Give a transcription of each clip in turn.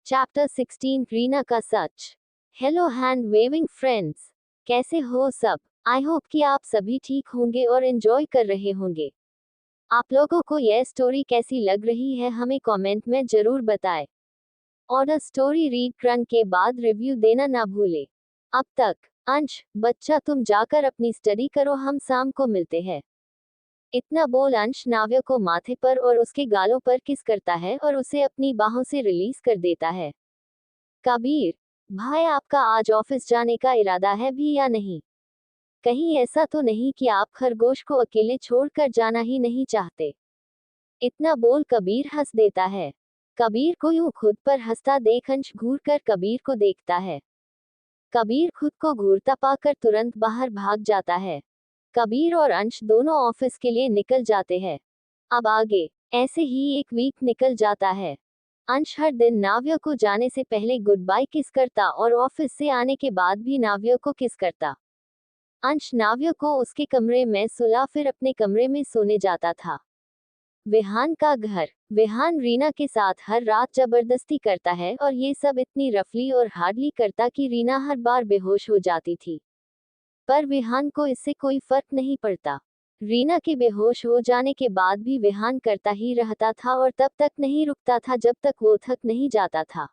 Chapter 16 Reena का सच। Hello hand waving friends, कैसे हो सब। आई होप कि आप सभी ठीक होंगे और एंजॉय कर रहे होंगे। आप लोगों को यह स्टोरी कैसी लग रही है हमें कमेंट में जरूर बताएं। और स्टोरी रीड करने के बाद रिव्यू देना ना भूले। अब तक अंश बच्चा तुम जाकर अपनी स्टडी करो, हम शाम को मिलते हैं। इतना बोल अंश नाव्य को माथे पर और उसके गालों पर किस करता है और उसे अपनी बाहों से रिलीज कर देता है। कबीर, भाई आपका आज ऑफिस जाने का इरादा है भी या नहीं? कहीं ऐसा तो नहीं कि आप खरगोश को अकेले छोड़कर जाना ही नहीं चाहते? इतना बोल कबीर हंस देता है। कबीर को यूं खुद पर हंसता देख अंश घूर कर कबीर को देखता है। कबीर खुद को घूरता पाकर तुरंत बाहर भाग जाता है। कबीर और अंश दोनों ऑफिस के लिए निकल जाते हैं। अब आगे ऐसे ही एक वीक निकल जाता है। अंश हर दिन नाव्य को जाने से पहले गुड बाय किस करता और ऑफिस से आने के बाद भी नाव्य को किस करता। अंश नाव्य को उसके कमरे में सुला फिर अपने कमरे में सोने जाता था। विहान का घर। विहान रीना के साथ हर रात जबरदस्ती करता है और ये सब इतनी रफली और हार्डली करता कि रीना हर बार बेहोश हो जाती थी। पर विहान को इससे कोई फर्क नहीं पड़ता। रीना के बेहोश हो जाने के बाद भी विहान करता ही रहता था और तब तक नहीं रुकता था जब तक वो थक नहीं जाता था।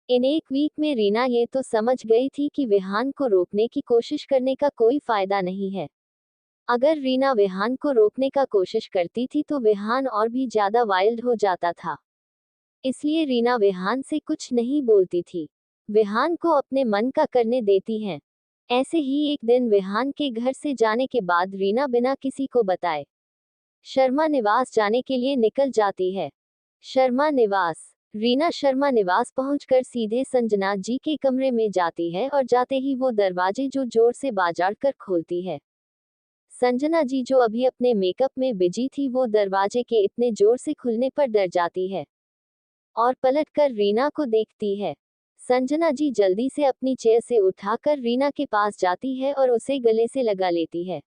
इन एक वीक में रीना ये तो समझ गई थी कि विहान को रोकने की कोशिश करने का कोई फायदा नहीं है। अगर रीना विहान को रोकने का कोशिश करती थी तो विहान और भी ज्यादा वाइल्ड हो जाता था। इसलिए रीना विहान से कुछ नहीं बोलती थी। विहान को अपने मन का करने देती हैं। ऐसे ही एक दिन विहान के घर से जाने के बाद रीना बिना किसी को बताए शर्मा निवास जाने के लिए निकल जाती है। शर्मा निवास। रीना शर्मा निवास पहुंचकर सीधे संजना जी के कमरे में जाती है और जाते ही वो दरवाजे जो जोर से बाजार कर खोलती है। संजना जी जो अभी अपने मेकअप में बिजी थी वो दरवाजे के इतने जोर से खुलने पर डर जाती है और पलटकर रीना को देखती है। संजना जी जल्दी से अपनी चेयर से उठाकर रीना के पास जाती है और उसे गले से लगा लेती है।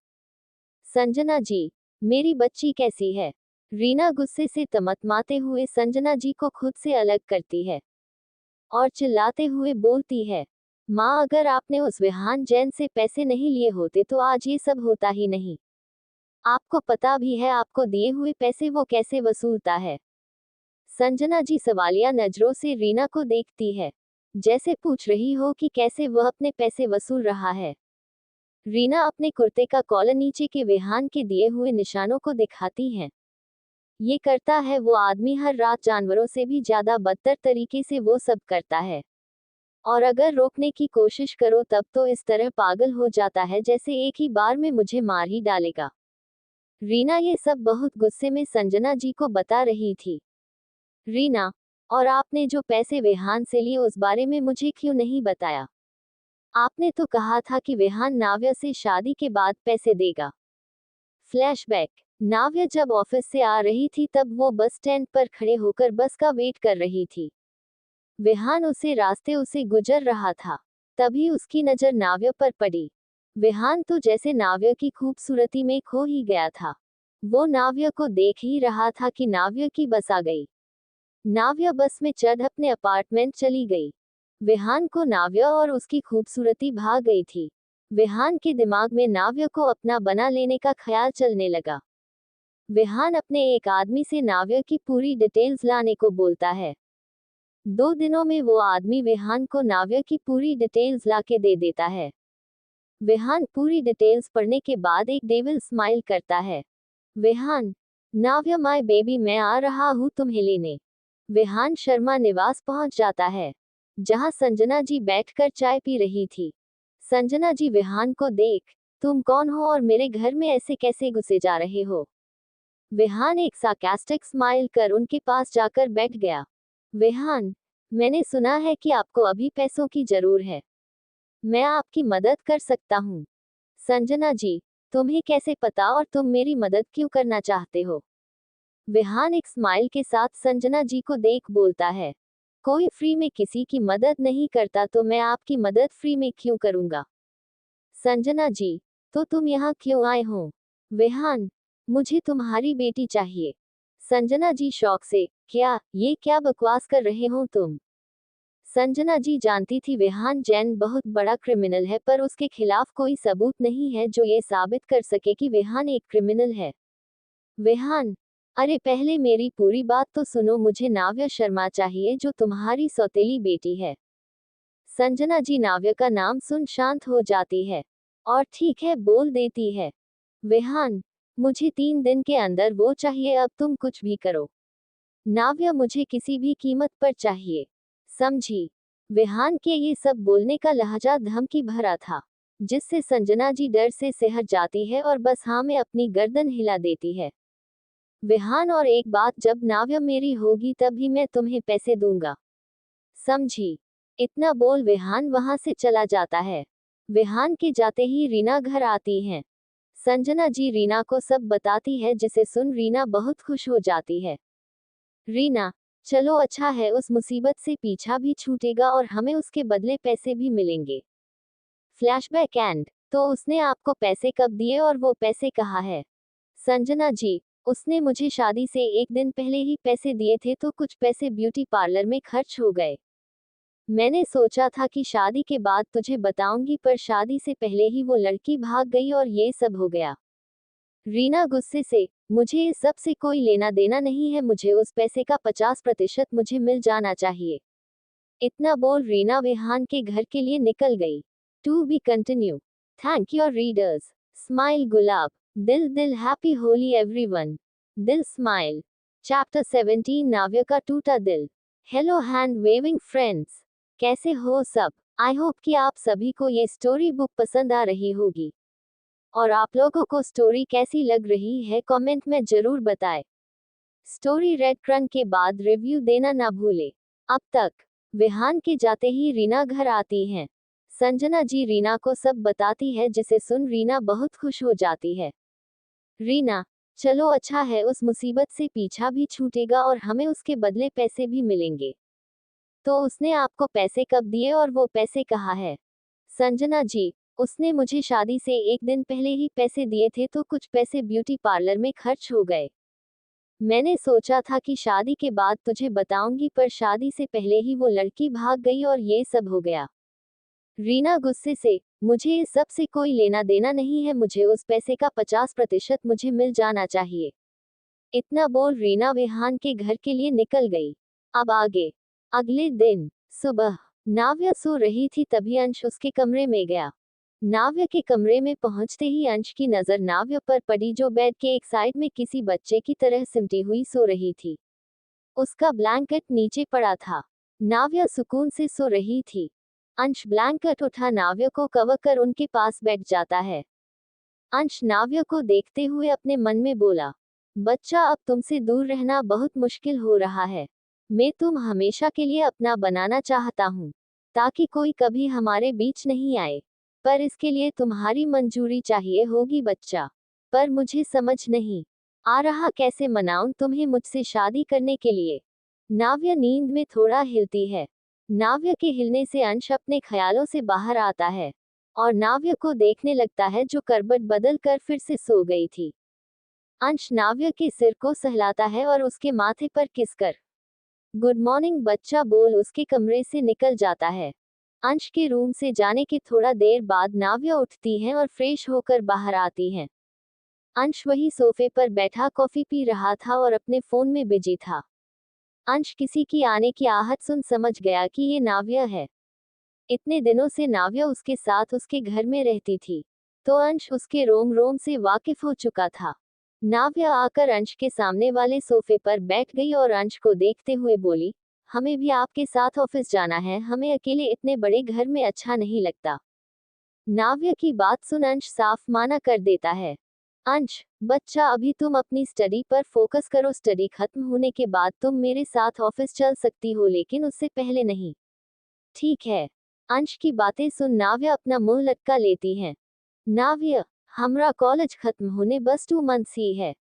संजना जी, मेरी बच्ची कैसी है? रीना गुस्से से तमतमाते हुए संजना जी को खुद से अलग करती है और चिल्लाते हुए बोलती है, माँ अगर आपने उस विहान जैन से पैसे नहीं लिए होते तो आज ये सब होता ही नहीं। आपको पता भी है आपको दिए हुए पैसे वो कैसे वसूलता है? संजना जी सवालिया नजरों से रीना को देखती है, जैसे पूछ रही हो कि कैसे वह अपने पैसे वसूल रहा है। रीना अपने कुर्ते का कॉलर नीचे के विहान के दिए हुए निशानों को दिखाती है। ये करता है वो आदमी हर रात जानवरों से भी ज्यादा बदतर तरीके से वो सब करता है और अगर रोकने की कोशिश करो तब तो इस तरह पागल हो जाता है जैसे एक ही बार में मुझे मार ही डालेगा। रीना ये सब बहुत गुस्से में संजना जी को बता रही थी। रीना, और आपने जो पैसे विहान से लिए उस बारे में मुझे क्यों नहीं बताया? आपने तो कहा था कि विहान नाव्य से शादी के बाद पैसे देगा। फ्लैशबैक। नाव्य जब ऑफिस से आ रही थी तब वो बस स्टैंड पर खड़े होकर बस का वेट कर रही थी। विहान उसे रास्ते उसे गुजर रहा था। तभी उसकी नजर नाव्य पर पड़ी। विहान तो जैसे नाव्य की खूबसूरती में खो ही गया था। वो नाव्य को देख ही रहा था कि नाव्य की बस आ गई। नाव्य बस में चढ़ अपने अपार्टमेंट चली गई। विहान को नाव्य और उसकी खूबसूरती भा गई थी। विहान के दिमाग में नाव्य को अपना बना लेने का ख्याल चलने लगा। विहान अपने एक आदमी से नाव्य की पूरी डिटेल्स लाने को बोलता है। 2 दिनों में वो आदमी विहान को नाव्य की पूरी डिटेल्स लाके दे देता है। विहान पूरी डिटेल्स पढ़ने के बाद एक डेविल स्माइल करता है। विहान, नाव्य माय बेबी मैं आ रहा हूँ तुम्हें लेने। विहान शर्मा निवास पहुंच जाता है, जहां संजना जी बैठकर चाय पी रही थी। संजना जी विहान को देख, तुम कौन हो और मेरे घर में ऐसे कैसे घुसे जा रहे हो? विहान एक सार्कास्टिक स्माइल कर उनके पास जाकर बैठ गया। विहान, मैंने सुना है कि आपको अभी पैसों की जरूर है। मैं आपकी मदद कर सकता हूँ। संजना जी, तुम्हें कैसे पता और तुम मेरी मदद क्यों करना चाहते हो? विहान एक स्माइल के साथ संजना जी को देख बोलता है, कोई फ्री में किसी की मदद नहीं करता तो मैं आपकी मदद फ्री में क्यों करूंगा? संजना जी, तो तुम यहाँ क्यों आए हो? विहान, मुझे तुम्हारी बेटी चाहिए। संजना जी शौक से, क्या बकवास कर रहे हो तुम? संजना जी जानती थी विहान जैन बहुत बड़ा क्रिमिनल है, पर उसके खिलाफ कोई सबूत नहीं है जो ये साबित कर सके कि विहान एक क्रिमिनल है। विहान, अरे पहले मेरी पूरी बात तो सुनो, मुझे नाव्या शर्मा चाहिए जो तुम्हारी सौतेली बेटी है। संजना जी नाव्या का नाम सुन शांत हो जाती है और ठीक है बोल देती है। विहान, मुझे 3 दिन के अंदर वो चाहिए, अब तुम कुछ भी करो। नाव्या, मुझे किसी भी कीमत पर चाहिए, समझी। विहान के ये सब बोलने का लहजा धमकी भरा था, जिससे संजना जी डर से सिहर जाती है और बस हाँ में अपनी गर्दन हिला देती है। विहान, और एक बात, जब नाव्या मेरी होगी तभी मैं तुम्हें पैसे दूंगा, समझी। इतना बोल विहान वहां से चला जाता है। विहान के जाते ही रीना घर आती हैं। संजना जी रीना को सब बताती है, जिसे सुन रीना बहुत खुश हो जाती है। रीना, चलो अच्छा है, उस मुसीबत से पीछा भी छूटेगा और हमें उसके बदले पैसे भी मिलेंगे। फ्लैशबैक एंड, तो उसने आपको पैसे कब दिए और वो पैसे कहाँ है? संजना जी, उसने मुझे शादी से 1 दिन पहले ही पैसे दिए थे, तो कुछ पैसे ब्यूटी पार्लर में खर्च हो गए। मैंने सोचा था कि शादी के बाद तुझे बताऊंगी, पर शादी से पहले ही वो लड़की भाग गई और ये सब हो गया। रीना गुस्से से, मुझे इस सब से कोई लेना देना नहीं है, मुझे उस पैसे का 50% मुझे मिल जाना चाहिए। इतना बोल रीना विहान के घर के लिए निकल गई। To be continue. Thank your readers. Smile गुलाब, दिल दिल, हैप्पी होली एवरीवन। दिल स्माइल। चैप्टर 17, नाव्या का टूटा दिल। हेलो हैंड वेविंग फ्रेंड्स, कैसे हो सब? आई होप कि आप सभी को ये स्टोरी बुक पसंद आ रही होगी। और आप लोगों को स्टोरी कैसी लग रही है कमेंट में जरूर बताएं। स्टोरी रेड क्रन के बाद रिव्यू देना ना भूले। अब तक विहान के जाते ही रीना घर आती हैं। संजना जी रीना को सब बताती है, जिसे सुन रीना बहुत खुश हो जाती है। रीना, चलो अच्छा है, उस मुसीबत से पीछा भी छूटेगा और हमें उसके बदले पैसे भी मिलेंगे। तो उसने आपको पैसे कब दिए और वो पैसे कहाँ है? संजना जी, उसने मुझे शादी से 1 दिन पहले ही पैसे दिए थे, तो कुछ पैसे ब्यूटी पार्लर में खर्च हो गए। मैंने सोचा था कि शादी के बाद तुझे बताऊंगी, पर शादी से पहले ही वो लड़की भाग गई और ये सब हो गया। रीना गुस्से से, मुझे इस सब से कोई लेना देना नहीं है, मुझे उस पैसे का 50% मुझे मिल जाना चाहिए। इतना बोल रीना विहान के घर के लिए निकल गई। अब आगे। अगले दिन सुबह नाव्या सो रही थी, तभी अंश उसके कमरे में गया। नाव्या के कमरे में पहुंचते ही अंश की नजर नाव्या पर पड़ी, जो बेड के एक साइड में किसी बच्चे की तरह सिमटी हुई सो रही थी। उसका ब्लैंकेट नीचे पड़ा था। नाव्या सुकून से सो रही थी। अंश ब्लैंकेट उठा नाव्या को कवर कर उनके पास बैठ जाता है। अंश नाव्या को देखते हुए अपने मन में बोला, बच्चा, अब तुमसे दूर रहना बहुत मुश्किल हो रहा है। मैं तुम हमेशा के लिए अपना बनाना चाहता हूँ, ताकि कोई कभी हमारे बीच नहीं आए। पर इसके लिए तुम्हारी मंजूरी चाहिए होगी बच्चा। पर मुझे समझ नहीं आ रहा कैसे मनाऊं तुम्हें मुझसे शादी करने के लिए। नाव्या नींद में थोड़ा हिलती है। नाव्या के हिलने से अंश अपने ख्यालों से बाहर आता है और नाव्या को देखने लगता है, जो करवट बदल कर फिर से सो गई थी। अंश नाव्या के सिर को सहलाता है और उसके माथे पर किस कर गुड मॉर्निंग बच्चा बोल उसके कमरे से निकल जाता है। अंश के रूम से जाने के थोड़ा देर बाद नाव्या उठती हैं और फ्रेश होकर बाहर आती हैं। अंश वही सोफे पर बैठा कॉफी पी रहा था और अपने फोन में बिजी था। अंश किसी की आने की आहट सुन समझ गया कि ये नाव्या है। इतने दिनों से नाव्या उसके साथ उसके घर में रहती थी, तो अंश उसके रोम रोम से वाकिफ हो चुका था। नाव्या आकर अंश के सामने वाले सोफे पर बैठ गई और अंश को देखते हुए बोली, हमें भी आपके साथ ऑफिस जाना है, हमें अकेले इतने बड़े घर में अच्छा नहीं लगता। नाव्या की बात सुन अंश साफ माना कर देता है। अंश, बच्चा, अभी तुम अपनी स्टडी पर फोकस करो, स्टडी खत्म होने के बाद तुम मेरे साथ ऑफिस चल सकती हो, लेकिन उससे पहले नहीं। ठीक है। अंश की बातें सुन नाव्या अपना मुंह लटका लेती हैं। नाव्या, हमरा कॉलेज खत्म होने बस 2 मंथ्स ही है।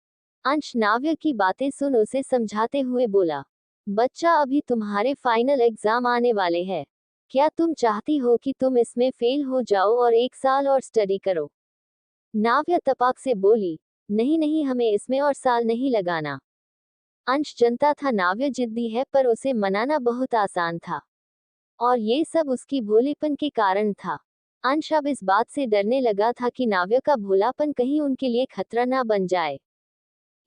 अंश नाव्या की बातें सुन उसे समझाते हुए बोला, बच्चा, अभी तुम्हारे फाइनल एग्जाम आने वाले हैं। क्या तुम चाहती हो कि तुम इसमें फेल हो जाओ और 1 साल और स्टडी करो? नाव्या तपाक से बोली, नहीं नहीं, हमें इसमें और साल नहीं लगाना। अंश जानता था नाव्या जिद्दी है, पर उसे मनाना बहुत आसान था। और ये सब उसकी भोलेपन के कारण था। अंश अब इस बात से डरने लगा था कि नाव्य का भोलापन कहीं उनके लिए खतरा ना बन जाए।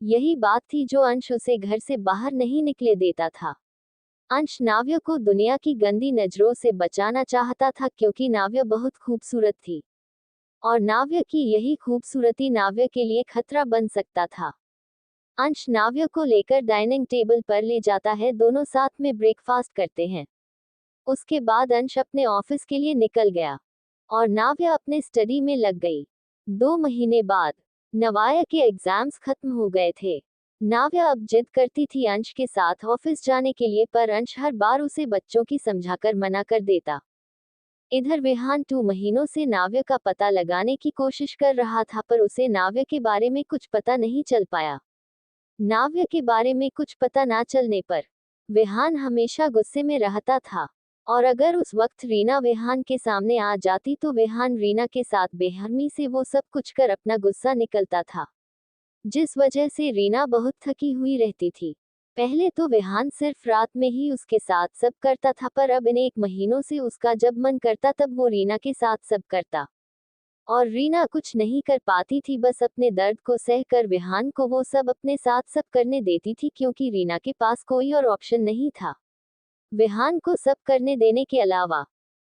यही बात थी जो अंश उसे घर से बाहर नहीं निकले देता था। अंश नाव्य को दुनिया की गंदी नजरों से बचाना चाहता था क्योंकि नाव्य बहुत खूबसूरत थी और नाव्य की यही खूबसूरती नाव्य के लिए खतरा बन सकता था। अंश नाव्य को लेकर डाइनिंग टेबल पर ले जाता है, दोनों साथ में ब्रेकफास्ट करते हैं। उसके बाद अंश अपने ऑफिस के लिए निकल गया और नाव्य अपने स्टडी में लग गई। 2 महीने बाद नवाया के एग्जाम्स खत्म हो गए थे। नाव्य अब जिद करती थी अंश के साथ ऑफिस जाने के लिए, पर अंश हर बार उसे बच्चों की समझाकर मना कर देता। इधर विहान 2 महीनों से नाव्य का पता लगाने की कोशिश कर रहा था, पर उसे नाव्य के बारे में कुछ पता नहीं चल पाया। नाव्य के बारे में कुछ पता ना चलने पर विहान हमेशा गुस्से में रहता था और अगर उस वक्त रीना विहान के सामने आ जाती तो विहान रीना के साथ बेहरमी से वो सब कुछ कर अपना गुस्सा निकलता था, जिस वजह से रीना बहुत थकी हुई रहती थी। पहले तो विहान सिर्फ रात में ही उसके साथ सब करता था, पर अब इन 1 महीनों से उसका जब मन करता तब वो रीना के साथ सब करता और रीना कुछ नहीं कर पाती थी, बस अपने दर्द को सह कर विहान को वो सब अपने साथ सब करने देती थी क्योंकि रीना के पास कोई और ऑप्शन नहीं था विहान को सब करने देने के अलावा।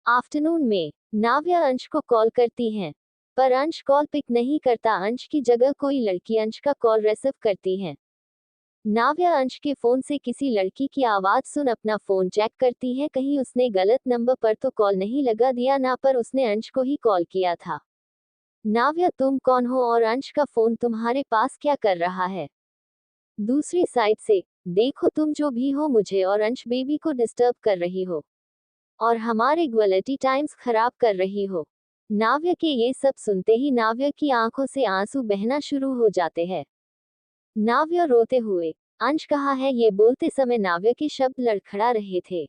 आफ्टरनून में नाव्या अंश को कॉल करती हैं, पर अंश कॉल पिक नहीं करता। अंश की जगह कोई लड़की अंश का कॉल रिसीव करती है। नाव्या अंश के फोन से किसी लड़की की आवाज सुन अपना फोन चेक करती है, कहीं उसने गलत नंबर पर तो कॉल नहीं लगा दिया ना, पर उसने अंश को ही कॉल किया था। नाव्या तुम कौन हो और अंश का फोन तुम्हारे पास क्या कर रहा है? दूसरी साइड से देखो तुम जो भी हो मुझे और अंश बेबी को डिस्टर्ब कर रही हो और हमारे क्वालिटी टाइम्स खराब कर रही हो। नाव्य के ये सब सुनते ही नाव्य की आंखों से आंसू बहना शुरू हो जाते हैं। नाव्य रोते हुए अंश कहाँ है ये बोलते समय नाव्य के शब्द लड़खड़ा रहे थे।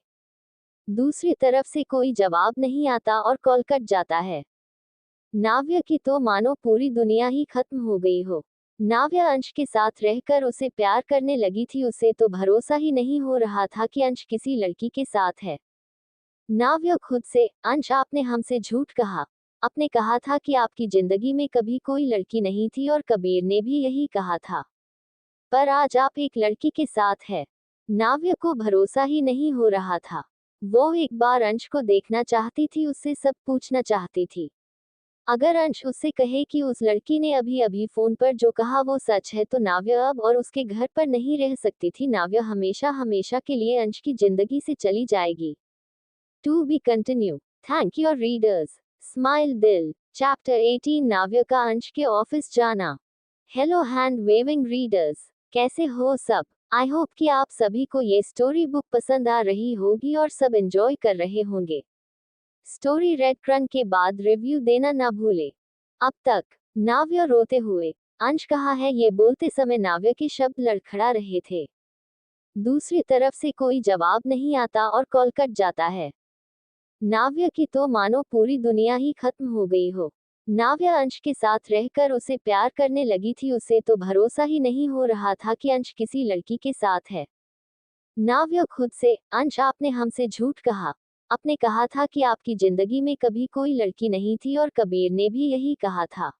दूसरी तरफ से कोई जवाब नहीं आता और कॉल कट जाता है। नाव्य की तो मानो पूरी दुनिया ही खत्म हो गई हो। नाव्य अंश के साथ रहकर उसे प्यार करने लगी थी, उसे तो भरोसा ही नहीं हो रहा था कि अंश किसी लड़की के साथ है। नाव्य खुद से अंश आपने हमसे झूठ कहा, आपने कहा था कि आपकी जिंदगी में कभी कोई लड़की नहीं थी और कबीर ने भी यही कहा था, पर आज आप एक लड़की के साथ है। नाव्य को भरोसा ही नहीं हो रहा था। वो एक बार अंश को देखना चाहती थी, उससे सब पूछना चाहती थी। अगर अंश उससे कहे कि उस लड़की ने अभी अभी फोन पर जो कहा वो सच है तो नाव्य अब और उसके घर पर नहीं रह सकती थी। नाव्य हमेशा हमेशा के लिए अंश की जिंदगी से चली जाएगी। To be continue. Thank you readers. Smile दिल। चैप्टर 18 नाव्य का अंश के ऑफिस जाना। हेलो हैंड वेविंग रीडर्स, कैसे हो सब? आई होप कि आप सभी को ये स्टोरी बुक पसंद आ रही होगी और सब एंजॉय कर रहे होंगे। स्टोरी रेड क्रन के बाद रिव्यू देना ना भूले। अब तक नाव्य रोते हुए अंश कहाँ है ये बोलते समय नाव्य के शब्द लड़खड़ा रहे थे। दूसरी तरफ से कोई जवाब नहीं आता और कॉल कट जाता है। नाव्य की तो मानो पूरी दुनिया ही खत्म हो गई हो। नाव्य अंश के साथ रहकर उसे प्यार करने लगी थी, उसे तो भरोसा ही नहीं हो रहा था कि अंश किसी लड़की के साथ है। नाव्य खुद से अंश आपने हमसे झूठ कहा, आपने कहा था कि आपकी जिंदगी में कभी कोई लड़की नहीं थी और कबीर ने भी यही कहा था,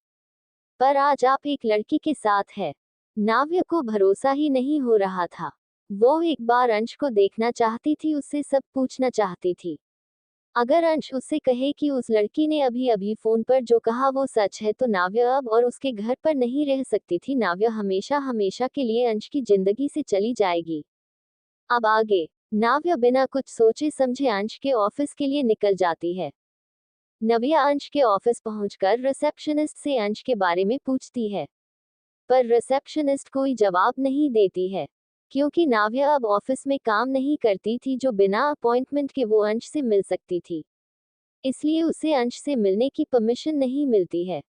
पर आज आप एक लड़की के साथ है। नाव्य को भरोसा ही नहीं हो रहा था। वो एक बार अंश को देखना चाहती थी, उससे सब पूछना चाहती थी। अगर अंश उससे कहे कि उस लड़की ने अभी अभी फोन पर जो कहा वो सच है तो नाव्य अब और उसके घर पर नहीं रह सकती थी। नाव्य हमेशा हमेशा के लिए अंश की जिंदगी से चली जाएगी। अब आगे नाव्य बिना कुछ सोचे समझे अंश के ऑफिस के लिए निकल जाती है। नव्या अंश के ऑफिस पहुंचकर रिसेप्शनिस्ट से अंश के बारे में पूछती है, पर रिसेप्शनिस्ट कोई जवाब नहीं देती है क्योंकि नाव्या अब ऑफिस में काम नहीं करती थी जो बिना अपॉइंटमेंट के वो अंश से मिल सकती थी, इसलिए उसे अंश से मिलने की परमिशन नहीं मिलती है।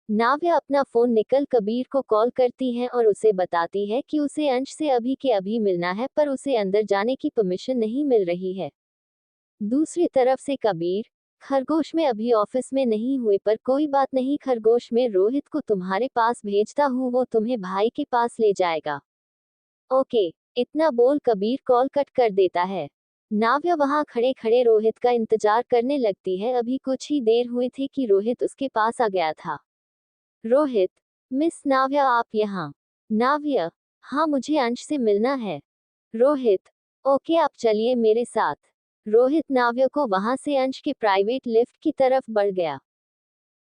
नाव्या अपना फोन निकल कबीर को कॉल करती है और उसे बताती है कि उसे अंश से अभी के अभी मिलना है, पर उसे अंदर जाने की परमिशन नहीं मिल रही है। दूसरी तरफ से कबीर खरगोश में अभी ऑफिस में नहीं हुए, पर कोई बात नहीं, खरगोश में रोहित को तुम्हारे पास भेजता हूँ, वो तुम्हें भाई के पास ले जाएगा। ओके, इतना बोल कबीर कॉल कट कर देता है। नाव्या वहां खड़े खड़े रोहित का इंतजार करने लगती है। अभी कुछ ही देर हुई थी कि रोहित उसके पास आ गया था। रोहित, मिस नाव्या आप यहाँ? नाव्या, हाँ मुझे अंश से मिलना है। रोहित, ओके आप चलिए मेरे साथ। रोहित नाव्या को वहां से अंश के प्राइवेट लिफ्ट की तरफ बढ़ गया।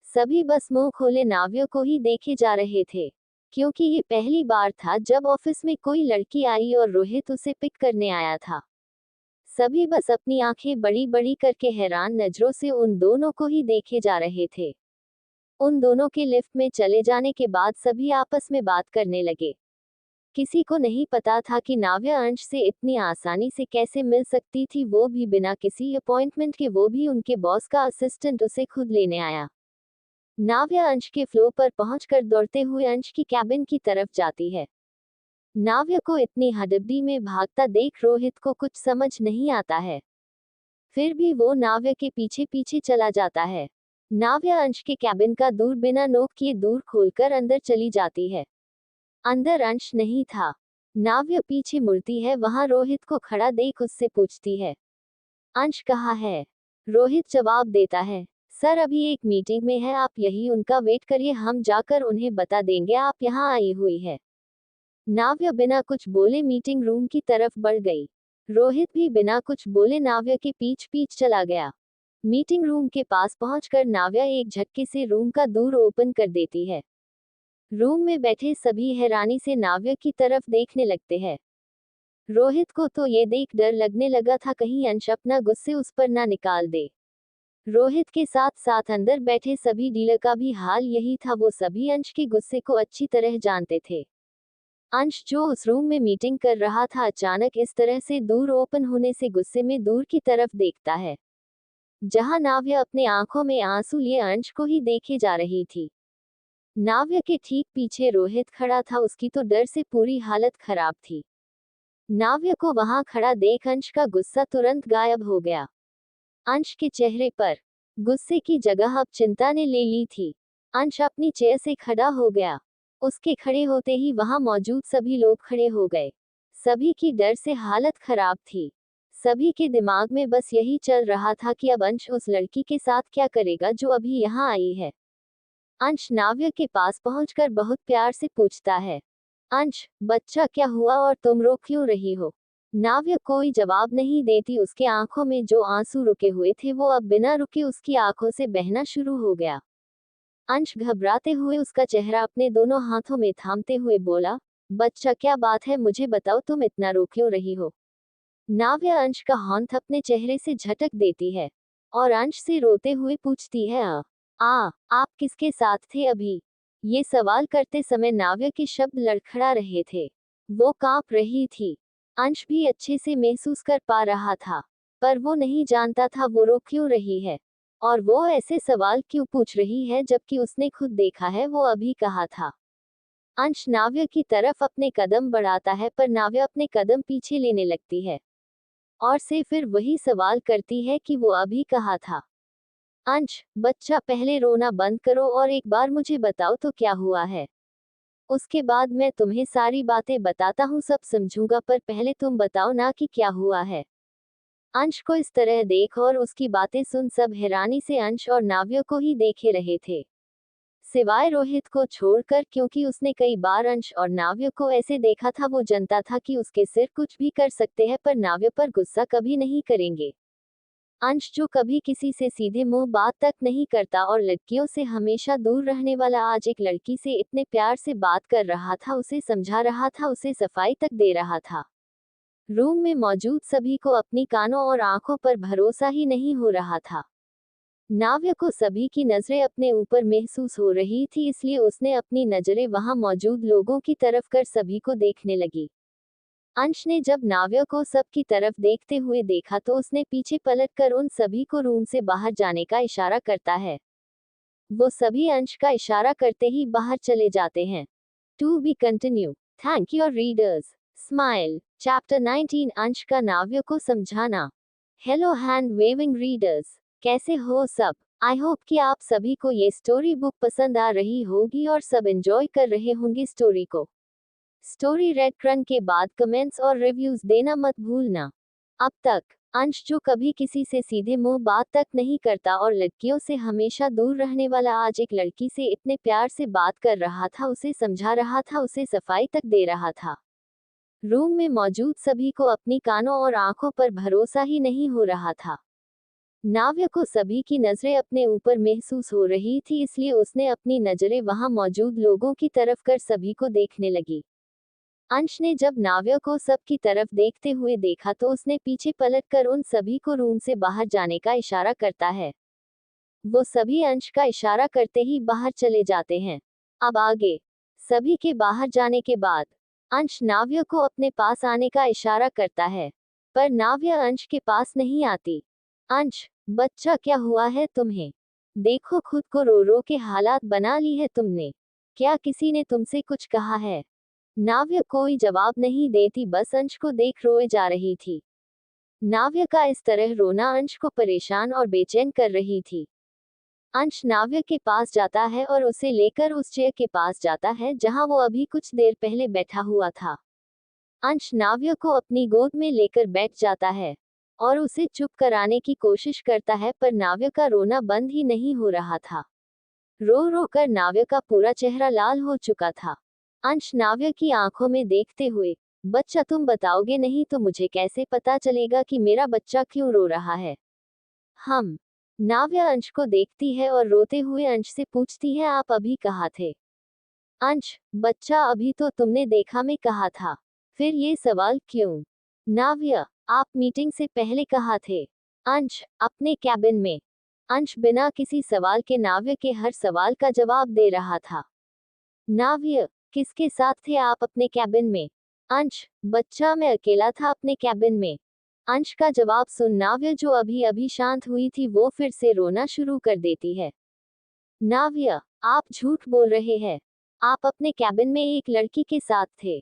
सभी बस मुंह खोले नाव्या को ही देखे जा रहे थे, क्योंकि ये पहली बार था जब ऑफिस में कोई लड़की आई और रोहित उसे पिक करने आया था। सभी बस अपनी आंखें बड़ी बड़ी करके हैरान नजरों से उन दोनों को ही देखे जा रहे थे। उन दोनों के लिफ्ट में चले जाने के बाद सभी आपस में बात करने लगे। किसी को नहीं पता था कि नाव्या अंश से इतनी आसानी से कैसे मिल सकती थी, वो भी बिना किसी अपॉइंटमेंट के, वो भी उनके बॉस का असिस्टेंट उसे खुद लेने आया। नाव्या अंश के फ्लोर पर पहुंचकर दौड़ते हुए अंश की कैबिन की तरफ जाती है। नाव्या को इतनी हड़बड़ी में भागता देख रोहित को कुछ समझ नहीं आता है। फिर भी वो नाव्या के पीछे पीछे चला जाता है। नाव्या अंश के कैबिन का दूर बिना नोक किए दूर खोलकर अंदर चली जाती है। अंदर अंश नहीं था। नाव्या पीछे मुड़ती है, वहां रोहित को खड़ा देख उससे पूछती है, अंश कहाँ है? रोहित जवाब देता है, सर अभी एक मीटिंग में है, आप यही उनका वेट करिए, हम जाकर उन्हें बता देंगे आप यहाँ आई हुई है। नाव्या बिना कुछ बोले मीटिंग रूम की तरफ बढ़ गई। रोहित भी बिना कुछ बोले नाव्या के पीछ पीछ चला गया। मीटिंग रूम के पास पहुंचकर नाव्या एक झटके से रूम का दूर ओपन कर देती है। रूम में बैठे सभी हैरानी से नाव्या की तरफ देखने लगते हैं। रोहित को तो ये देख डर लगने लगा था कहीं अंश अपना गुस्से उस पर ना निकाल दे। रोहित के साथ साथ अंदर बैठे सभी डीलर का भी हाल यही था, वो सभी अंश के गुस्से को अच्छी तरह जानते थे। अंश जो उस रूम में मीटिंग कर रहा था अचानक इस तरह से दूर ओपन होने से गुस्से में दूर की तरफ देखता है, जहां नाव्या अपने आंखों में आंसू लिए अंश को ही देखे जा रही थी। नाव्या के ठीक पीछे रोहित खड़ा था, उसकी तो डर से पूरी हालत खराब थी। नाव्या को वहां खड़ा देख अंश का गुस्सा तुरंत गायब हो गया। अंश के चेहरे पर गुस्से की जगह अब चिंता ने ले ली थी। अंश अपनी चेयर से खड़ा हो गया। उसके खड़े होते ही वहां मौजूद सभी लोग खड़े हो गए। सभी की डर से हालत खराब थी। सभी के दिमाग में बस यही चल रहा था कि अब अंश उस लड़की के साथ क्या करेगा जो अभी यहाँ आई है। अंश नाव्या के पास पहुंचकर बहुत प्यार से पूछता है, अंश बच्चा क्या हुआ और तुम रो क्यों रही हो? नाव्या कोई जवाब नहीं देती, उसके आंखों में जो आंसू रुके हुए थे वो अब बिना रुके उसकी आंखों से बहना शुरू हो गया। अंश घबराते हुए उसका चेहरा अपने दोनों हाथों में थामते हुए बोला, बच्चा क्या बात है, मुझे बताओ तुम इतना रो क्यों रही हो? नाव्या अंश का हाथ अपने चेहरे से झटक देती है और अंश से रोते हुए पूछती है, आप किसके साथ थे अभी? ये सवाल करते समय नाव्या के शब्द लड़खड़ा रहे थे। वो कांप रही थी। अंश भी अच्छे से महसूस कर पा रहा था, पर वो नहीं जानता था वो रो क्यों रही है और वो ऐसे सवाल क्यों पूछ रही है जबकि उसने खुद देखा है वो अभी कहा था। अंश नाव्या की तरफ अपने कदम बढ़ाता है पर नाव्या अपने कदम पीछे लेने लगती है और से फिर वही सवाल करती है कि वो अभी कहा था। अंश बच्चा पहले रोना बंद करो और एक बार मुझे बताओ तो क्या हुआ है। उसके बाद मैं तुम्हें सारी बातें बताता हूँ, सब समझूंगा, पर पहले तुम बताओ ना कि क्या हुआ है। अंश को इस तरह देख और उसकी बातें सुन सब हैरानी से अंश और नाव्या को ही देखे रहे थे, सिवाय रोहित को छोड़कर, क्योंकि उसने कई बार अंश और नाव्या को ऐसे देखा था। वो जानता था कि उसके सिर कुछ भी कर सकते हैं पर नाव्या पर गुस्सा कभी नहीं करेंगे। अंश जो कभी किसी से सीधे मुंह बात तक नहीं करता और लड़कियों से हमेशा दूर रहने वाला आज एक लड़की से इतने प्यार से बात कर रहा था, उसे समझा रहा था, उसे सफाई तक दे रहा था। रूम में मौजूद सभी को अपनी कानों और आंखों पर भरोसा ही नहीं हो रहा था। नाव्या को सभी की नजरें अपने ऊपर महसूस हो रही थी, इसलिए उसने अपनी नजरें वहां मौजूद लोगों की तरफ कर सभी को देखने लगी। अंश ने जब नाव्या को सबकी तरफ देखते हुए देखा तो उसने पीछे पलटकर उन सभी को रूम से बाहर जाने का इशारा करता है। वो सभी अंश का इशारा करते ही बाहर चले जाते हैं। To be continue. Thank you readers. Smile. Chapter 19 अंश का नाव्या को समझाना। हेलो हैंड वेविंग रीडर्स, कैसे हो सब? आई होप कि आप सभी को ये स्टोरी बुक पसंद आ रही होगी और सब एंजॉय कर रहे होंगे स्टोरी को। स्टोरी रेड रन के बाद कमेंट्स और रिव्यूज देना मत भूलना। अब तक अंश जो कभी किसी से सीधे मुंह बात तक नहीं करता और लड़कियों से हमेशा दूर रहने वाला, आज एक लड़की से इतने प्यार से बात कर रहा था, उसे समझा रहा था, उसे सफाई तक दे रहा था। रूम में मौजूद सभी को अपनी कानों और आंखों पर भरोसा ही नहीं हो रहा था। नाव्य को सभी की नजरें अपने ऊपर महसूस हो रही थी, इसलिए उसने अपनी नजरें वहां मौजूद लोगों की तरफ कर सभी को देखने लगी। अंश ने जब नाव्य को सबकी तरफ देखते हुए देखा तो उसने पीछे पलटकर उन सभी को रूम से बाहर जाने का इशारा करता है। वो सभी अंश का इशारा करते ही बाहर चले जाते हैं। अब आगे सभी के बाहर जाने के बाद अंश नाव्य को अपने पास आने का इशारा करता है, पर नाव्य अंश के पास नहीं आती। अंश, बच्चा क्या हुआ है तुम्हें? देखो खुद को रो रो के हालात बना ली है तुमने। क्या किसी ने तुमसे कुछ कहा है? नाव्य कोई जवाब नहीं देती, बस अंश को देख रोए जा रही थी। नाव्य का इस तरह रोना अंश को परेशान और बेचैन कर रही थी। अंश नाव्य के पास जाता है और उसे लेकर उस चेयर के पास जाता है जहां वो अभी कुछ देर पहले बैठा हुआ था। अंश नाव्य को अपनी गोद में लेकर बैठ जाता है और उसे चुप कराने की कोशिश करता है, पर नाव्य का रोना बंद ही नहीं हो रहा था। रो रो कर नाव्य का पूरा चेहरा लाल हो चुका था। अंश नाव्य की आंखों में देखते हुए, बच्चा तुम बताओगे नहीं तो मुझे कैसे पता चलेगा कि मेरा बच्चा क्यों रो रहा है? हम। नाव्य अंश को देखती है और रोते हुए अंश से पूछती है, आप अभी कहाँ थे? अंश, बच्चा अभी तो तुमने देखा मैं कहा था। फिर ये सवाल क्यों? नाव्य, आप मीटिंग से पहले कहाँ थे? अंश, अपने कैबिन में। अंश बिना किसी सवाल के नाव्य के हर सवाल का जवाब दे रहा था। नाव्य, किसके साथ थे आप अपने कैबिन में? अंश, बच्चा मैं अकेला था अपने कैबिन में। अंश का जवाब सुन नाव्य जो अभी अभी शांत हुई थी वो फिर से रोना शुरू कर देती है। नाव्य, आप झूठ बोल रहे हैं। आप अपने कैबिन में एक लड़की के साथ थे।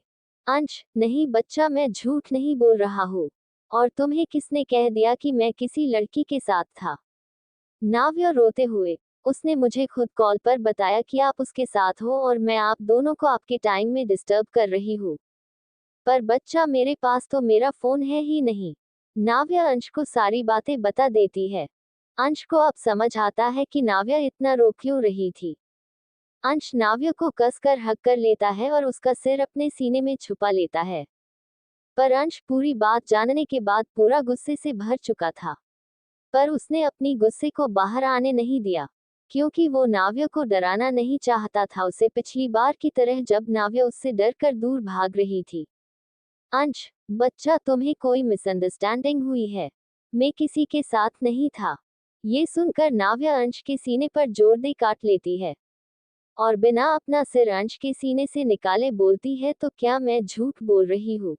अंश, नहीं बच्चा मैं झूठ नहीं बोल रहा हूँ। और तुम्हें किसने कह दिया कि मैं किसी लड़की के साथ था? नाव्य रोते हुए, उसने मुझे खुद कॉल पर बताया कि आप उसके साथ हो और मैं आप दोनों को आपके टाइम में डिस्टर्ब कर रही हूँ। पर बच्चा मेरे पास तो मेरा फोन है ही नहीं। नाव्य अंश को सारी बातें बता देती है। अंश को अब समझ आता है कि नाव्य इतना रो क्यों रही थी। अंश नाव्य को कसकर हक कर लेता है और उसका सिर अपने सीने में छुपा लेता है। पर अंश पूरी बात जानने के बाद पूरा गुस्से से भर चुका था। पर उसने अपनी गुस्से को बाहर आने नहीं दिया, क्योंकि वो नाव्य को डराना नहीं चाहता था, उसे पिछली बार की तरह जब नाव्य उससे डर कर दूर भाग रही थी। अंश, बच्चा तुम्हें कोई मिसअंडरस्टैंडिंग हुई है। मैं किसी के साथ नहीं था। ये सुनकर नाव्य अंश के सीने पर जोर दे काट लेती है और बिना अपना सिर अंश के सीने से निकाले बोलती है, तो क्या मैं झूठ बोल रही हूँ?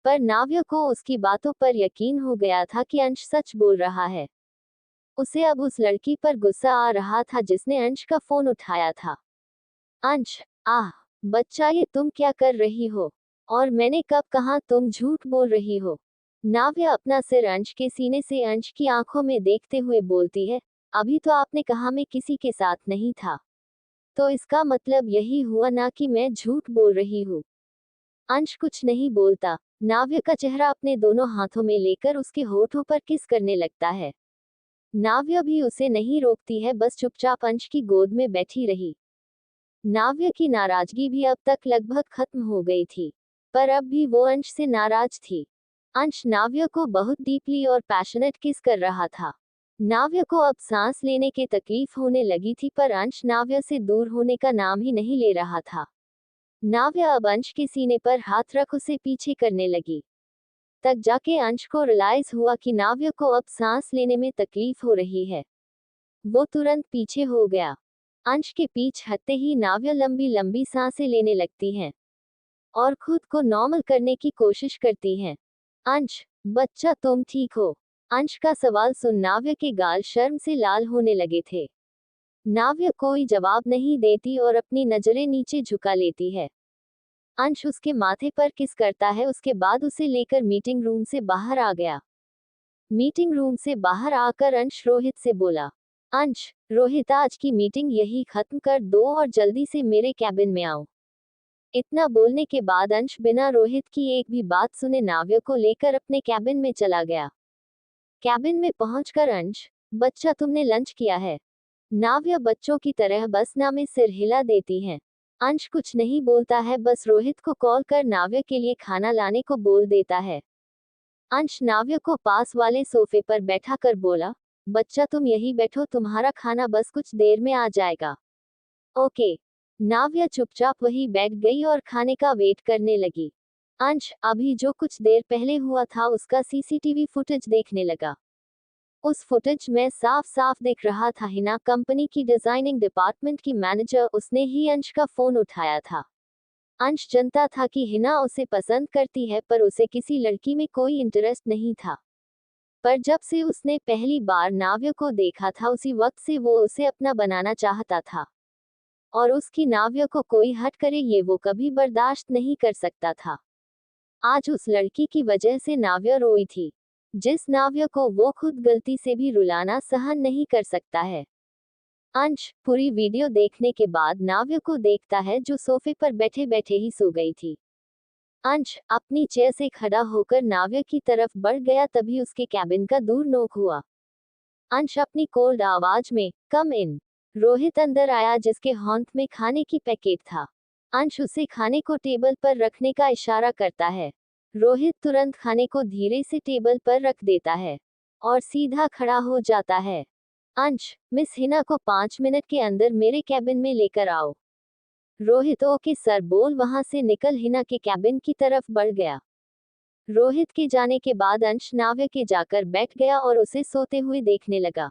पर नाव्य को उसकी बातों पर यकीन हो गया था कि अंश सच बोल रहा है। उसे अब उस लड़की पर गुस्सा आ रहा था जिसने अंश का फोन उठाया था। अंश, आह, बच्चा ये तुम क्या कर रही हो? और मैंने कब कहा तुम झूठ बोल रही हो? नाव्य अपना सिर अंश के सीने से अंश की आंखों में देखते हुए बोलती है, अभी तो आपने कहा मैं किसी के साथ नहीं था। तो इसका मतलब यही हुआ ना कि मैं झूठ बोल रही हूँ। अंश कुछ नहीं बोलता। नाव्य का चेहरा अपने दोनों हाथों में लेकर उसके होठों पर किस करने लगता है। नाव्य भी उसे नहीं रोकती है, बस चुपचाप अंश की गोद में बैठी रही। नाव्य की नाराजगी भी अब तक लगभग खत्म हो गई थी, पर अब भी वो अंश से नाराज थी। अंश नाव्य को बहुत डीपली और पैशनेट किस कर रहा था। नाव्य को अब सांस लेने की तकलीफ होने लगी थी, पर अंश नाव्य से दूर होने का नाम ही नहीं ले रहा था। नाव्य अब अंश के सीने पर हाथ रख उसे पीछे करने लगी। तक जाके अंश को रियलाइज हुआ कि नाव्य को अब सांस लेने में तकलीफ हो रही है। वो तुरंत पीछे हो गया। अंश के पीछ हटते ही नाव्य लंबी लंबी सांसें लेने लगती हैं और खुद को नॉर्मल करने की कोशिश करती हैं। अंश, बच्चा तुम ठीक हो? अंश का सवाल सुन नाव्य के गाल शर्म से लाल होने लगे थे। नाव्य कोई जवाब नहीं देती और अपनी नजरें नीचे झुका लेती है। अंश उसके माथे पर किस करता है, उसके बाद उसे लेकर मीटिंग रूम से बाहर आ गया। मीटिंग रूम से बाहर आकर अंश रोहित से बोला, अंश, रोहित आज की मीटिंग यही खत्म कर दो और जल्दी से मेरे कैबिन में आओ। इतना बोलने के बाद अंश बिना रोहित की एक भी बात सुने नाव्य को लेकर अपने कैबिन में चला गया। कैबिन में पहुंचकर अंश, बच्चा तुमने लंच किया है? नाव्या बच्चों की तरह बस ना में सिर हिला देती हैं। अंश कुछ नहीं बोलता है, बस रोहित को कॉल कर नाव्या के लिए खाना लाने को बोल देता है। अंश नाव्या को पास वाले सोफे पर बैठा कर बोला, बच्चा तुम यही बैठो, तुम्हारा खाना बस कुछ देर में आ जाएगा। ओके। नाव्या चुपचाप वही बैठ गई और खाने का वेट करने लगी। अंश अभी जो कुछ देर पहले हुआ था उसका सीसीटीवी फुटेज देखने लगा। उस फुटेज में साफ साफ दिख रहा था हिना कंपनी की डिजाइनिंग डिपार्टमेंट की मैनेजर, उसने ही अंश का फोन उठाया था। अंश जानता था कि हिना उसे पसंद करती है, पर उसे किसी लड़की में कोई इंटरेस्ट नहीं था। पर जब से उसने पहली बार नाव्या को देखा था उसी वक्त से वो उसे अपना बनाना चाहता था, और उसकी नाव्या को कोई हट करे ये वो कभी बर्दाश्त नहीं कर सकता था। आज उस लड़की की वजह से नाव्या रोई थी, जिस नाव्या को वो खुद गलती से भी रुलाना सहन नहीं कर सकता है। अंश पूरी वीडियो देखने के बाद नाव्या को देखता है जो सोफे पर बैठे बैठे ही सो गई थी। अंश अपनी चेयर से खड़ा होकर नाव्या की तरफ बढ़ गया, तभी उसके कैबिन का दूर नोक हुआ। अंश अपनी कोल्ड आवाज में, कम इन। रोहित अंदर आया जिसके हाथ में खाने की पैकेट था। अंश उसे खाने को टेबल पर रखने का इशारा करता है। रोहित तुरंत खाने को धीरे से टेबल पर रख देता है और सीधा खड़ा हो जाता है। अंश मिस हिना को 5 मिनट के अंदर मेरे कैबिन में लेकर आओ। रोहित ओके सर बोल वहां से निकल हिना के कैबिन की तरफ बढ़ गया। रोहित के जाने के बाद अंश नाव्या के जाकर बैठ गया और उसे सोते हुए देखने लगा।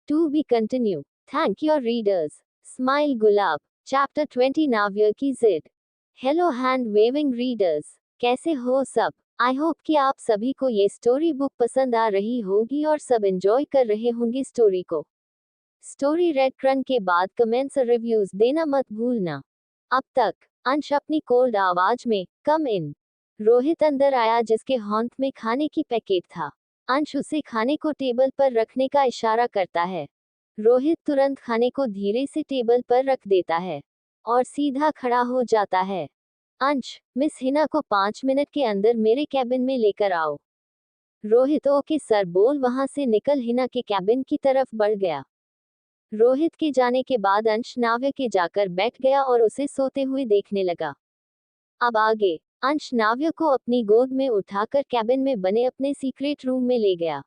To be continue. Thank you readers. Smile गुलाब। चैप्टर 20 नाव्या की जिद। हेलो हैंड वेविंग रीडर्स, कैसे हो सब? आई होप कि आप सभी को ये स्टोरी बुक पसंद आ रही होगी और सब एंजॉय कर रहे होंगे स्टोरी को। स्टोरी रेड करने के बाद कमेंट्स और रिव्यूज देना मत भूलना। अब तक अंश अपनी कोल्ड आवाज में, कम इन। रोहित अंदर आया जिसके हाथ में खाने की पैकेट था। अंश उसे खाने को टेबल पर रखने का इशारा करता है। रोहित तुरंत खाने को धीरे से टेबल पर रख देता है और सीधा खड़ा हो जाता है। अंश मिस हिना को 5 मिनट के अंदर मेरे कैबिन में लेकर आओ। रोहित ओके सर बोल वहां से निकल हिना के कैबिन की तरफ बढ़ गया। रोहित के जाने के बाद अंश नाव्या के जाकर बैठ गया और उसे सोते हुए देखने लगा। अब आगे अंश नाव्या को अपनी गोद में उठाकर कैबिन में बने अपने सीक्रेट रूम में ले गया।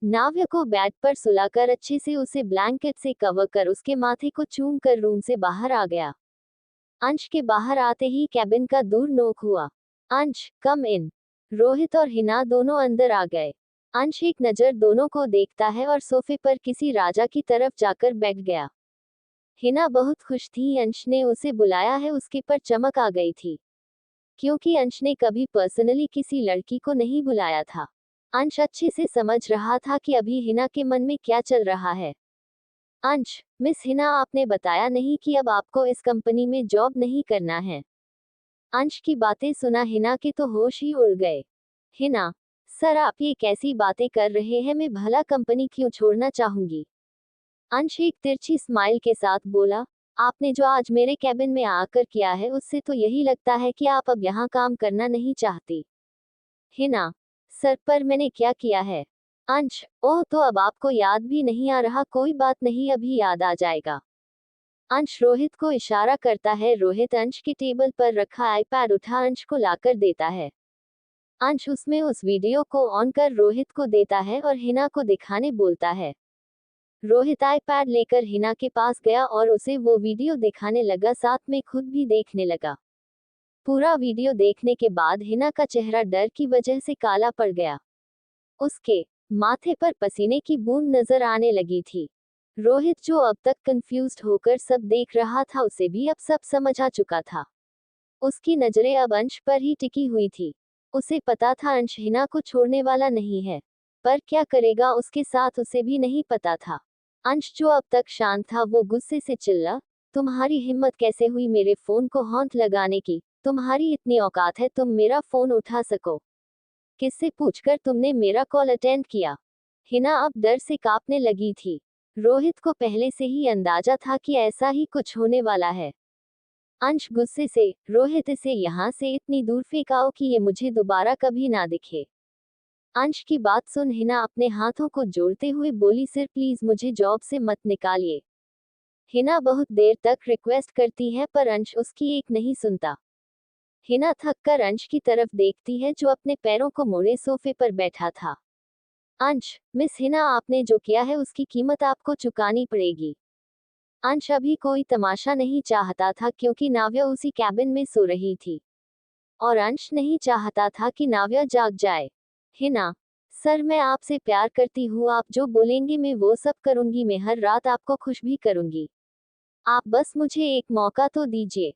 नाव्या को बेड पर सुलाकर अच्छे से उसे ब्लैंकेट से कवर कर उसके माथे को चूम कर रूम से बाहर आ गया। अंश के बाहर आते ही कैबिन का दूर नोक हुआ। अंश कम इन। रोहित और हिना दोनों अंदर आ गए। अंश एक नजर दोनों को देखता है और सोफे पर किसी राजा की तरफ जाकर बैठ गया। हिना बहुत खुश थी, अंश ने उसे बुलाया है उसके पर चमक आ गई थी, क्योंकि अंश ने कभी पर्सनली किसी लड़की को नहीं बुलाया था। अंश अच्छे से समझ रहा था कि अभी हिना के मन में क्या चल रहा है। अंश मिस हिना आपने बताया नहीं कि अब आपको इस कंपनी में जॉब नहीं करना है। अंश की बातें सुना हिना के तो होश ही उड़ गए। हिना सर आप ये कैसी बातें कर रहे हैं, मैं भला कंपनी क्यों छोड़ना चाहूंगी। अंश एक तिरछी स्माइल के साथ बोला, आपने जो आज मेरे कैबिन में आकर किया है उससे तो यही लगता है कि आप अब यहाँ काम करना नहीं चाहती। हिना सर पर मैंने क्या किया है? अंश ओह तो अब आपको याद भी नहीं आ रहा, कोई बात नहीं अभी याद आ जाएगा। अंश रोहित को इशारा करता है। रोहित अंश के टेबल पर रखा आईपैड उठा अंश को लाकर देता है। अंश उसमें उस वीडियो को ऑन कर रोहित को देता है और हिना को दिखाने बोलता है। रोहित आईपैड लेकर हिना के पास गया और उसे वो वीडियो दिखाने लगा, साथ में खुद भी देखने लगा। पूरा वीडियो देखने के बाद हिना का चेहरा डर की वजह से काला पड़ गया। उसके माथे पर पसीने की बूंद नजर आने लगी थी। रोहित जो अब तक कंफ्यूज्ड होकर सब देख रहा था उसे भी अब सब समझ आ चुका था। उसकी नजरें अब अंश पर ही टिकी हुई थी। उसे पता था अंश हिना को छोड़ने वाला नहीं है, पर क्या करेगा उसके साथ उसे भी नहीं पता था। अंश जो अब तक शांत था वो गुस्से से चिल्ला, तुम्हारी हिम्मत कैसे हुई मेरे फोन को हाथ लगाने की? तुम्हारी इतनी औकात है तुम मेरा फोन उठा सको? किससे पूछकर तुमने मेरा कॉल अटेंड किया? हिना अब डर से कांपने लगी थी। रोहित को पहले से ही अंदाजा था कि ऐसा ही कुछ होने वाला है। अंश गुस्से से, रोहित इसे यहाँ से इतनी दूर फेंकाओ कि ये मुझे दोबारा कभी ना दिखे। अंश की बात सुन हिना अपने हाथों को जोड़ते हुए बोली, सर प्लीज मुझे जॉब से मत निकालिए। हिना बहुत देर तक रिक्वेस्ट करती है पर अंश उसकी एक नहीं सुनता। हिना थक कर अंश की तरफ देखती है जो अपने पैरों को मोड़े सोफे पर बैठा था। अंश, मिस हिना आपने जो किया है उसकी कीमत आपको चुकानी पड़ेगी। अंश अभी कोई तमाशा नहीं चाहता था क्योंकि नाव्या उसी कैबिन में सो रही थी और अंश नहीं चाहता था कि नाव्या जाग जाए। हिना, सर मैं आपसे प्यार करती हूँ, आप जो बोलेंगे मैं वो सब करूंगी, मैं हर रात आपको खुश भी करूंगी, आप बस मुझे एक मौका तो दीजिए।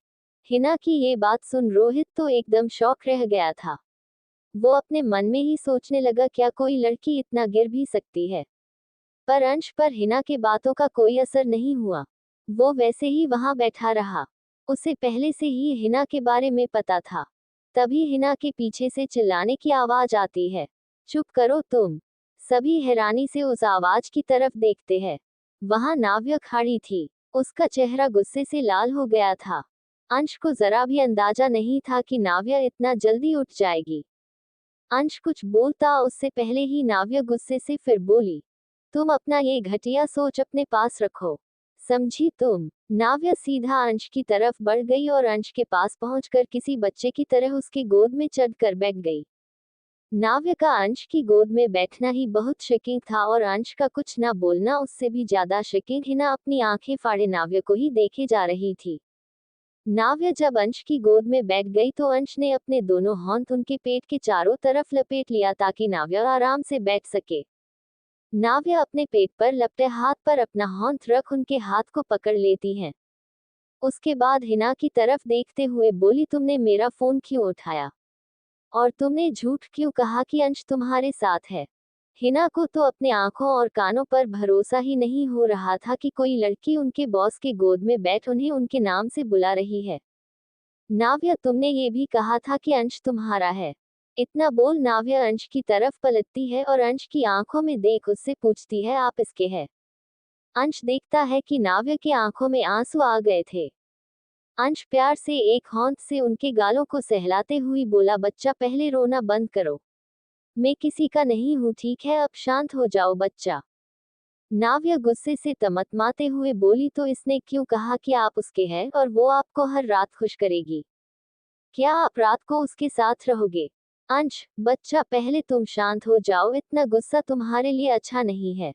हिना की ये बात सुन रोहित तो एकदम शॉक रह गया था। वो अपने मन में ही सोचने लगा क्या कोई लड़की इतना गिर भी सकती है। पर अंश पर हिना के बातों का कोई असर नहीं हुआ। वो वैसे ही वहां बैठा रहा। उसे पहले से ही हिना के बारे में पता था। तभी हिना के पीछे से चिल्लाने की आवाज आती है, चुप करो तुम। सभी हैरानी से उस आवाज की तरफ देखते हैं। वहां नाव्या खड़ी थी। उसका चेहरा गुस्से से लाल हो गया था। अंश को जरा भी अंदाजा नहीं था कि नाव्या इतना जल्दी उठ जाएगी। अंश कुछ बोलता उससे पहले ही नाव्या गुस्से से फिर बोली, तुम अपना ये घटिया सोच अपने पास रखो, समझी तुम। नाव्या सीधा अंश की तरफ बढ़ गई और अंश के पास पहुंचकर किसी बच्चे की तरह उसकी गोद में चढ़कर बैठ गई। नाव्या का अंश की गोद में बैठना ही बहुत शकीन था और अंश का कुछ ना बोलना उससे भी ज्यादा शकीन। हिना अपनी आंखें फाड़े नाव्या को ही देखे जा रही थी। नाव्या जब अंश की गोद में बैठ गई तो अंश ने अपने दोनों हाथ उनके पेट के चारों तरफ लपेट लिया ताकि नाव्या आराम से बैठ सके। नाव्या अपने पेट पर लपटे हाथ पर अपना हाथ रख उनके हाथ को पकड़ लेती है। उसके बाद हिना की तरफ देखते हुए बोली, तुमने मेरा फोन क्यों उठाया और तुमने झूठ क्यों कहा कि अंश तुम्हारे साथ है। हिना को तो अपने आंखों और कानों पर भरोसा ही नहीं हो रहा था कि कोई लड़की उनके बॉस के गोद में बैठ उन्हें उनके नाम से बुला रही है। नाव्या, तुमने ये भी कहा था कि अंश तुम्हारा है। इतना बोल नाव्या अंश की तरफ पलटती है और अंश की आंखों में देख उससे पूछती है, आप इसके हैं। अंश देखता है कि नाव्या की आंखों में आंसू आ गए थे। अंश प्यार से एक हाथ से उनके गालों को सहलाते हुए बोला, बच्चा पहले रोना बंद करो, मैं किसी का नहीं हूँ, ठीक है अब शांत हो जाओ बच्चा। नाव्या गुस्से से तमतमाते हुए बोली, तो इसने क्यों कहा कि आप उसके हैं और वो आपको हर रात खुश करेगी? क्या आप रात को उसके साथ रहोगे? अंश, बच्चा पहले तुम शांत हो जाओ, इतना गुस्सा तुम्हारे लिए अच्छा नहीं है।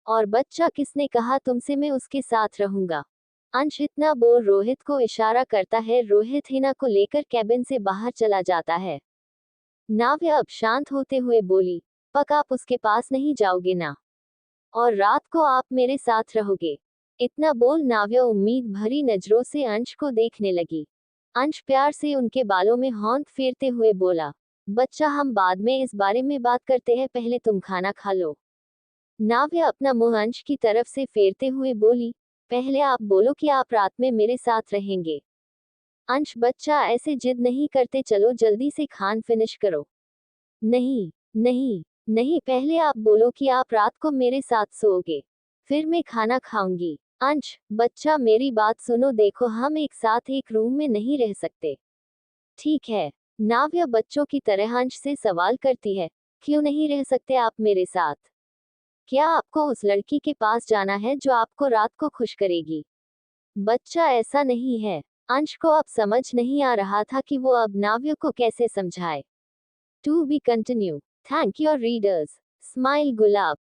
और बच्चा, किसने कहा तुमसे मैं उसके साथ रहूंगा? अंश इतना बोल रोहित को इशारा करता है। रोहित हिना को लेकर कैबिन से बाहर चला जाता है। नाव्या अब शांत होते हुए बोली, पक आप उसके पास नहीं जाओगे ना? और रात को आप मेरे साथ रहोगे? इतना बोल नाव्या उम्मीद भरी नजरों से अंश को देखने लगी। अंश प्यार से उनके बालों में हाथ फेरते हुए बोला, बच्चा हम बाद में इस बारे में बात करते हैं, पहले तुम खाना खा लो। नाव्या अपना मुंह अंश की तरफ से फेरते हुए बोली, पहले आप बोलो कि आप रात में मेरे साथ रहेंगे। अंश, बच्चा ऐसे जिद नहीं करते, चलो जल्दी से खान फिनिश करो। नहीं, नहीं, नहीं, पहले आप बोलो कि आप रात को मेरे साथ सोओगे, फिर मैं खाना खाऊंगी। अंश, बच्चा मेरी बात सुनो, देखो हम एक साथ एक रूम में नहीं रह सकते, ठीक है? नाव्या बच्चों की तरह अंश से सवाल करती है, क्यों नहीं रह सकते आप मेरे साथ? क्या आपको उस लड़की के पास जाना है जो आपको रात को खुश करेगी? बच्चा ऐसा नहीं है। अंश को अब समझ नहीं आ रहा था कि वो अब नाव्या को कैसे समझाए। To be continue. Thank you readers. Smile gulab.